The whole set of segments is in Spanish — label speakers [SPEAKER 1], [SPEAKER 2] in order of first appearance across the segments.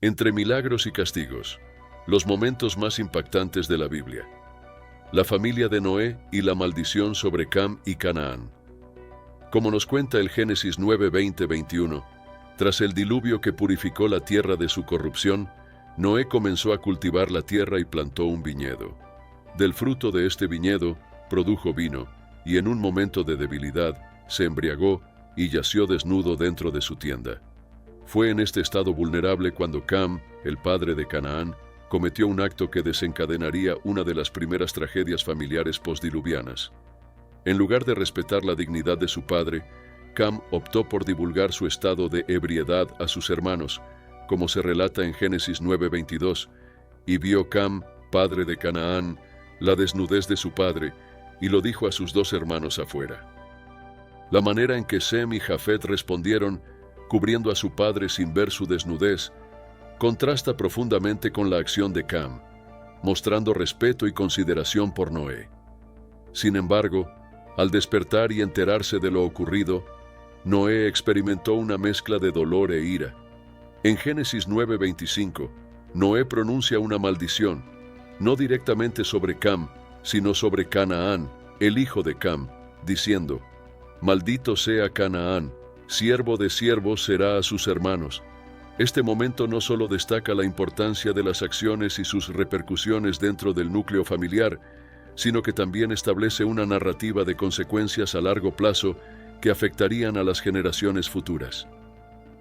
[SPEAKER 1] Entre milagros y castigos, los momentos más impactantes de la Biblia. La familia de Noé y la maldición sobre Cam y Canaán. Como nos cuenta el Génesis 9, 20, 21, tras el diluvio que purificó la tierra de su corrupción, Noé comenzó a cultivar la tierra y plantó un viñedo. Del fruto de este viñedo produjo vino, y en un momento de debilidad se embriagó y yació desnudo dentro de su tienda. Fue en este estado vulnerable cuando Cam, el padre de Canaán, cometió un acto que desencadenaría una de las primeras tragedias familiares postdiluvianas. En lugar de respetar la dignidad de su padre, Cam optó por divulgar su estado de ebriedad a sus hermanos, como se relata en Génesis 9:22, y vio Cam, padre de Canaán, la desnudez de su padre, y lo dijo a sus dos hermanos afuera. La manera en que Sem y Jafet respondieron, cubriendo a su padre sin ver su desnudez, contrasta profundamente con la acción de Cam, mostrando respeto y consideración por Noé. Sin embargo, al despertar y enterarse de lo ocurrido, Noé experimentó una mezcla de dolor e ira. En Génesis 9:25, Noé pronuncia una maldición, no directamente sobre Cam, sino sobre Canaán, el hijo de Cam, diciendo: «Maldito sea Canaán, siervo de siervos será a sus hermanos». Este momento no solo destaca la importancia de las acciones y sus repercusiones dentro del núcleo familiar, sino que también establece una narrativa de consecuencias a largo plazo que afectarían a las generaciones futuras.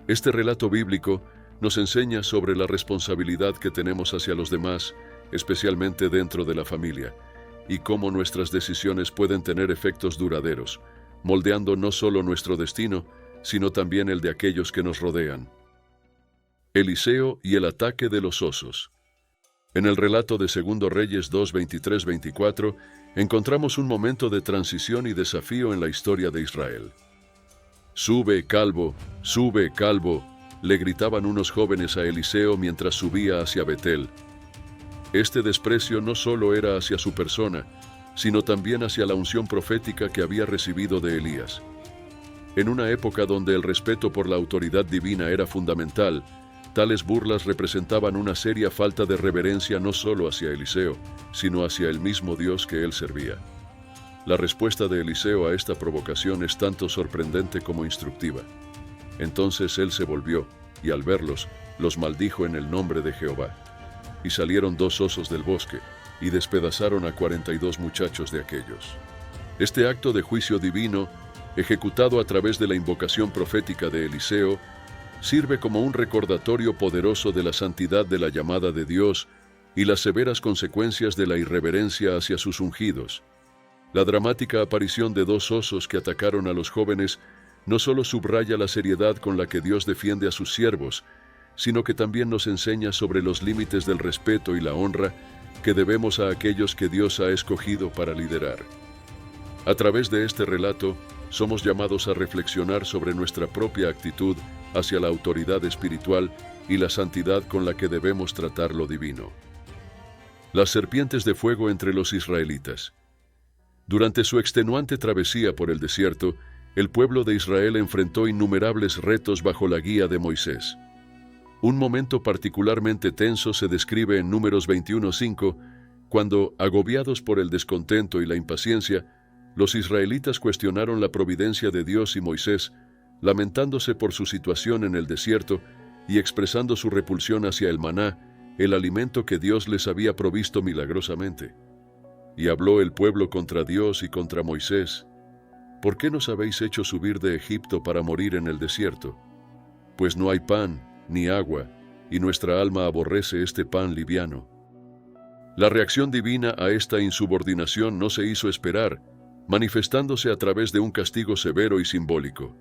[SPEAKER 1] Este relato bíblico nos enseña sobre la responsabilidad que tenemos hacia los demás, especialmente dentro de la familia, y cómo nuestras decisiones pueden tener efectos duraderos, moldeando no solo nuestro destino, sino también el de aquellos que nos rodean. Eliseo y el ataque de los osos. En el relato de 2 Reyes 2, 23-24, encontramos un momento de transición y desafío en la historia de Israel. «Sube, calvo, le gritaban unos jóvenes a Eliseo mientras subía hacia Betel. Este desprecio no solo era hacia su persona, sino también hacia la unción profética que había recibido de Elías. En una época donde el respeto por la autoridad divina era fundamental, tales burlas representaban una seria falta de reverencia no solo hacia Eliseo, sino hacia el mismo Dios que él servía. La respuesta de Eliseo a esta provocación es tanto sorprendente como instructiva. Entonces él se volvió, y al verlos, los maldijo en el nombre de Jehová. Y salieron 2 osos del bosque, y despedazaron a 42 muchachos de aquellos. Este acto de juicio divino, ejecutado a través de la invocación profética de Eliseo, sirve como un recordatorio poderoso de la santidad de la llamada de Dios y las severas consecuencias de la irreverencia hacia sus ungidos. La dramática aparición de 2 osos que atacaron a los jóvenes no solo subraya la seriedad con la que Dios defiende a sus siervos, sino que también nos enseña sobre los límites del respeto y la honra que debemos a aquellos que Dios ha escogido para liderar. A través de este relato, somos llamados a reflexionar sobre nuestra propia actitud hacia la autoridad espiritual y la santidad con la que debemos tratar lo divino. Las serpientes de fuego entre los israelitas. Durante su extenuante travesía por el desierto, el pueblo de Israel enfrentó innumerables retos bajo la guía de Moisés. Un momento particularmente tenso se describe en Números 21:5, cuando, agobiados por el descontento y la impaciencia, los israelitas cuestionaron la providencia de Dios y Moisés, lamentándose por su situación en el desierto y expresando su repulsión hacia el maná, el alimento que Dios les había provisto milagrosamente. Y habló el pueblo contra Dios y contra Moisés: «¿Por qué nos habéis hecho subir de Egipto para morir en el desierto? Pues no hay pan ni agua, y nuestra alma aborrece este pan liviano». La reacción divina a esta insubordinación no se hizo esperar, manifestándose a través de un castigo severo y simbólico.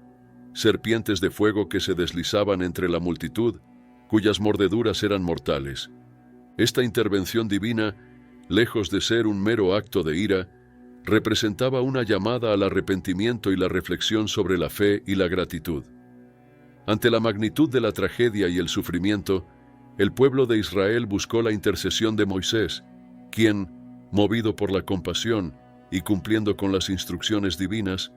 [SPEAKER 1] Serpientes de fuego que se deslizaban entre la multitud, cuyas mordeduras eran mortales. Esta intervención divina, lejos de ser un mero acto de ira, representaba una llamada al arrepentimiento y la reflexión sobre la fe y la gratitud. Ante la magnitud de la tragedia y el sufrimiento, el pueblo de Israel buscó la intercesión de Moisés, quien, movido por la compasión y cumpliendo con las instrucciones divinas,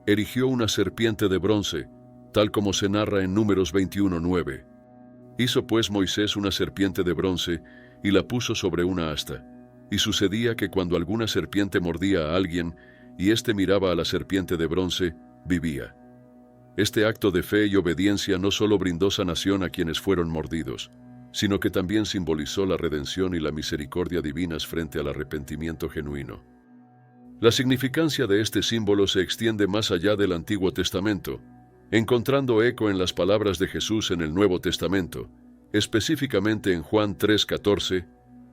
[SPEAKER 1] erigió una serpiente de bronce, tal como se narra en Números 21:9. Hizo pues Moisés una serpiente de bronce y la puso sobre una asta. Y sucedía que cuando alguna serpiente mordía a alguien, y éste miraba a la serpiente de bronce, vivía. Este acto de fe y obediencia no solo brindó sanación a quienes fueron mordidos, sino que también simbolizó la redención y la misericordia divinas frente al arrepentimiento genuino. La significancia de este símbolo se extiende más allá del Antiguo Testamento, encontrando eco en las palabras de Jesús en el Nuevo Testamento, específicamente en Juan 3:14,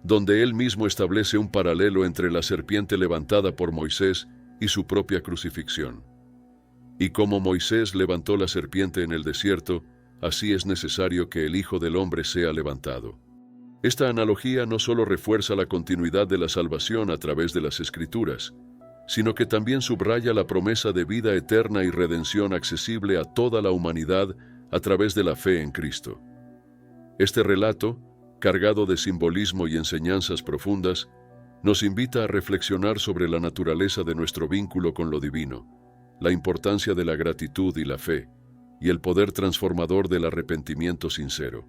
[SPEAKER 1] donde él mismo establece un paralelo entre la serpiente levantada por Moisés y su propia crucifixión. Y como Moisés levantó la serpiente en el desierto, así es necesario que el Hijo del Hombre sea levantado. Esta analogía no solo refuerza la continuidad de la salvación a través de las Escrituras, sino que también subraya la promesa de vida eterna y redención accesible a toda la humanidad a través de la fe en Cristo. Este relato, cargado de simbolismo y enseñanzas profundas, nos invita a reflexionar sobre la naturaleza de nuestro vínculo con lo divino, la importancia de la gratitud y la fe, y el poder transformador del arrepentimiento sincero.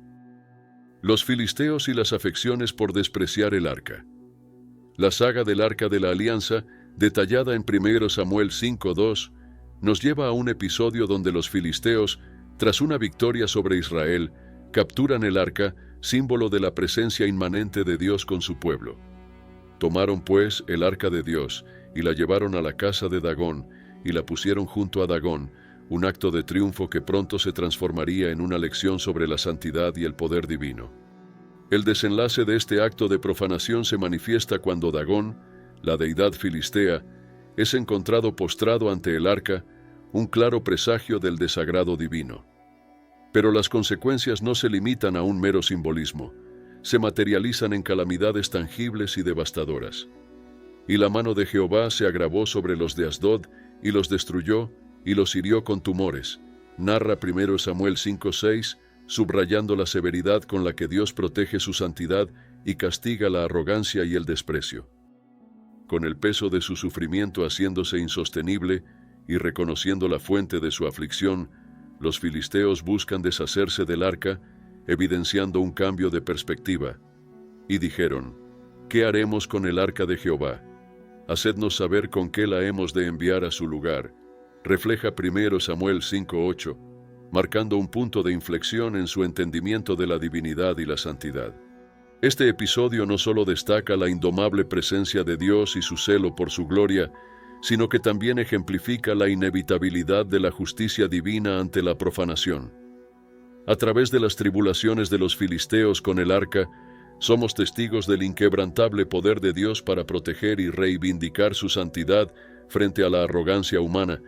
[SPEAKER 1] Los filisteos y las afecciones por despreciar el arca. La saga del Arca de la Alianza, detallada en 1 Samuel 5:2, nos lleva a un episodio donde los filisteos, tras una victoria sobre Israel, capturan el arca, símbolo de la presencia inmanente de Dios con su pueblo. Tomaron pues el arca de Dios y la llevaron a la casa de Dagón y la pusieron junto a Dagón, un acto de triunfo que pronto se transformaría en una lección sobre la santidad y el poder divino. El desenlace de este acto de profanación se manifiesta cuando Dagón, la deidad filistea, es encontrado postrado ante el arca, un claro presagio del desagrado divino. Pero las consecuencias no se limitan a un mero simbolismo, se materializan en calamidades tangibles y devastadoras. Y la mano de Jehová se agravó sobre los de Asdod y los destruyó y los hirió con tumores, narra 1 Samuel 5:6, subrayando la severidad con la que Dios protege su santidad y castiga la arrogancia y el desprecio. Con el peso de su sufrimiento haciéndose insostenible y reconociendo la fuente de su aflicción, los filisteos buscan deshacerse del arca, evidenciando un cambio de perspectiva. Y dijeron: ¿qué haremos con el arca de Jehová? Hacednos saber con qué la hemos de enviar a su lugar. Refleja 1 Samuel 5:8, marcando un punto de inflexión en su entendimiento de la divinidad y la santidad. Este episodio no solo destaca la indomable presencia de Dios y su celo por su gloria, sino que también ejemplifica la inevitabilidad de la justicia divina ante la profanación. A través de las tribulaciones de los filisteos con el arca, somos testigos del inquebrantable poder de Dios para proteger y reivindicar su santidad frente a la arrogancia humana,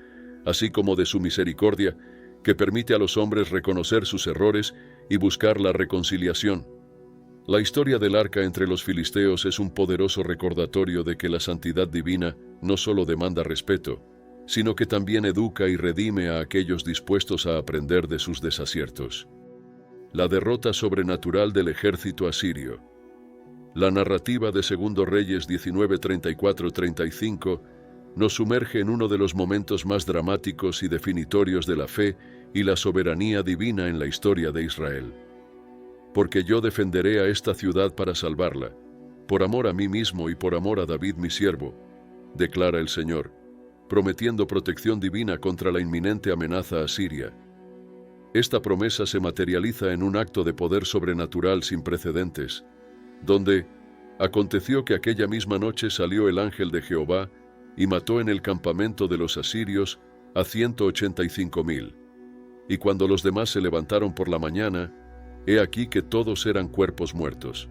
[SPEAKER 1] así como de su misericordia, que permite a los hombres reconocer sus errores y buscar la reconciliación. La historia del arca entre los filisteos es un poderoso recordatorio de que la santidad divina no solo demanda respeto, sino que también educa y redime a aquellos dispuestos a aprender de sus desaciertos. La derrota sobrenatural del ejército asirio. La narrativa de 2 Reyes 19:34-35 nos sumerge en uno de los momentos más dramáticos y definitorios de la fe y la soberanía divina en la historia de Israel. Porque yo defenderé a esta ciudad para salvarla, por amor a mí mismo y por amor a David mi siervo, declara el Señor, prometiendo protección divina contra la inminente amenaza asiria. Esta promesa se materializa en un acto de poder sobrenatural sin precedentes, donde aconteció que aquella misma noche salió el ángel de Jehová y mató en el campamento de los asirios a 185,000. Y cuando los demás se levantaron por la mañana, he aquí que todos eran cuerpos muertos.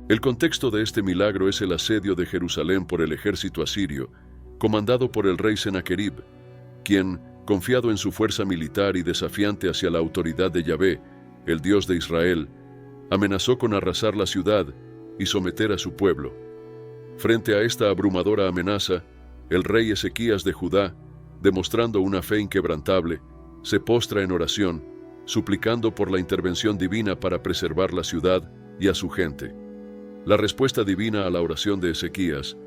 [SPEAKER 1] El contexto de este milagro es el asedio de Jerusalén por el ejército asirio, comandado por el rey Sennacherib, quien, confiado en su fuerza militar y desafiante hacia la autoridad de Yahvé, el Dios de Israel, amenazó con arrasar la ciudad y someter a su pueblo. Frente a esta abrumadora amenaza, el rey Ezequías de Judá, demostrando una fe inquebrantable, se postra en oración, suplicando por la intervención divina para preservar la ciudad y a su gente. La respuesta divina a la oración de Ezequías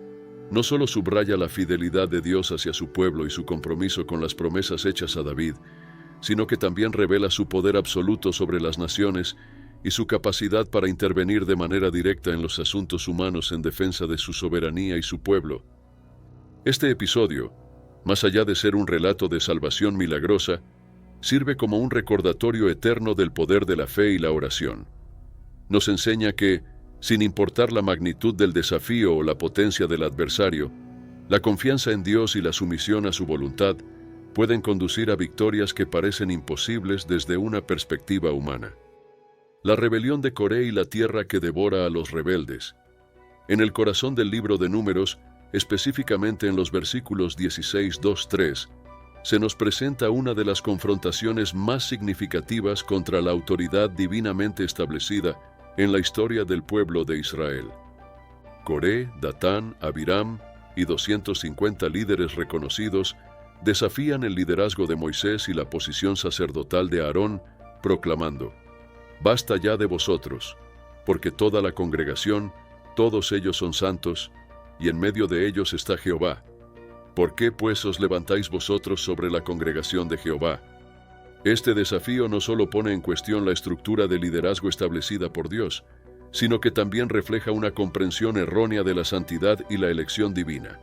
[SPEAKER 1] no solo subraya la fidelidad de Dios hacia su pueblo y su compromiso con las promesas hechas a David, sino que también revela su poder absoluto sobre las naciones y su capacidad para intervenir de manera directa en los asuntos humanos en defensa de su soberanía y su pueblo. Este episodio, más allá de ser un relato de salvación milagrosa, sirve como un recordatorio eterno del poder de la fe y la oración. Nos enseña que, sin importar la magnitud del desafío o la potencia del adversario, la confianza en Dios y la sumisión a su voluntad pueden conducir a victorias que parecen imposibles desde una perspectiva humana. La rebelión de Coré y la tierra que devora a los rebeldes. En el corazón del libro de Números, específicamente en los versículos 16, 2, 3, se nos presenta una de las confrontaciones más significativas contra la autoridad divinamente establecida en la historia del pueblo de Israel. Coré, Datán, Abiram y 250 líderes reconocidos desafían el liderazgo de Moisés y la posición sacerdotal de Aarón, proclamando: «Basta ya de vosotros, porque toda la congregación, todos ellos son santos, y en medio de ellos está Jehová. ¿Por qué pues os levantáis vosotros sobre la congregación de Jehová?». Este desafío no solo pone en cuestión la estructura de liderazgo establecida por Dios, sino que también refleja una comprensión errónea de la santidad y la elección divina.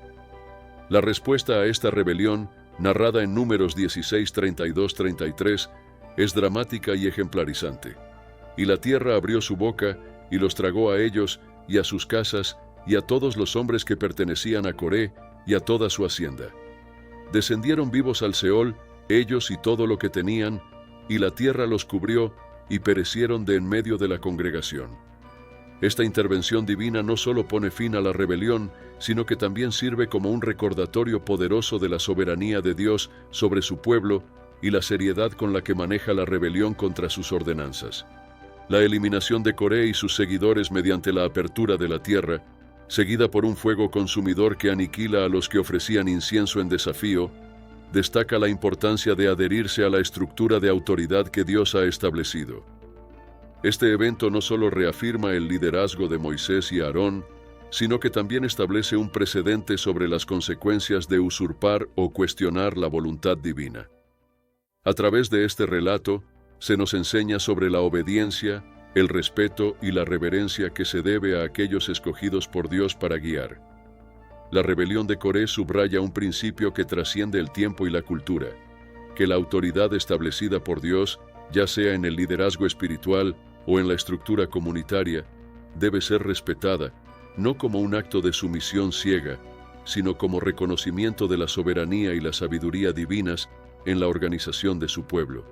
[SPEAKER 1] La respuesta a esta rebelión, narrada en Números 16, 32, 33, es dramática y ejemplarizante. «Y la tierra abrió su boca, y los tragó a ellos, y a sus casas, y a todos los hombres que pertenecían a Coré, y a toda su hacienda. Descendieron vivos al Seol, ellos y todo lo que tenían, y la tierra los cubrió, y perecieron de en medio de la congregación». Esta intervención divina no solo pone fin a la rebelión, sino que también sirve como un recordatorio poderoso de la soberanía de Dios sobre su pueblo y la seriedad con la que maneja la rebelión contra sus ordenanzas. La eliminación de Coré y sus seguidores mediante la apertura de la tierra, seguida por un fuego consumidor que aniquila a los que ofrecían incienso en desafío, destaca la importancia de adherirse a la estructura de autoridad que Dios ha establecido. Este evento no solo reafirma el liderazgo de Moisés y Aarón, sino que también establece un precedente sobre las consecuencias de usurpar o cuestionar la voluntad divina. A través de este relato, se nos enseña sobre la obediencia, el respeto y la reverencia que se debe a aquellos escogidos por Dios para guiar. La rebelión de Coré subraya un principio que trasciende el tiempo y la cultura, que la autoridad establecida por Dios, ya sea en el liderazgo espiritual o en la estructura comunitaria, debe ser respetada, no como un acto de sumisión ciega, sino como reconocimiento de la soberanía y la sabiduría divinas en la organización de su pueblo.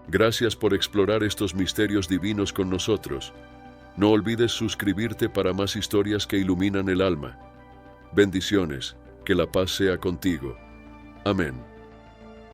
[SPEAKER 1] Gracias por explorar estos misterios divinos con nosotros. No olvides suscribirte para más historias que iluminan el alma. Bendiciones, que la paz sea contigo. Amén.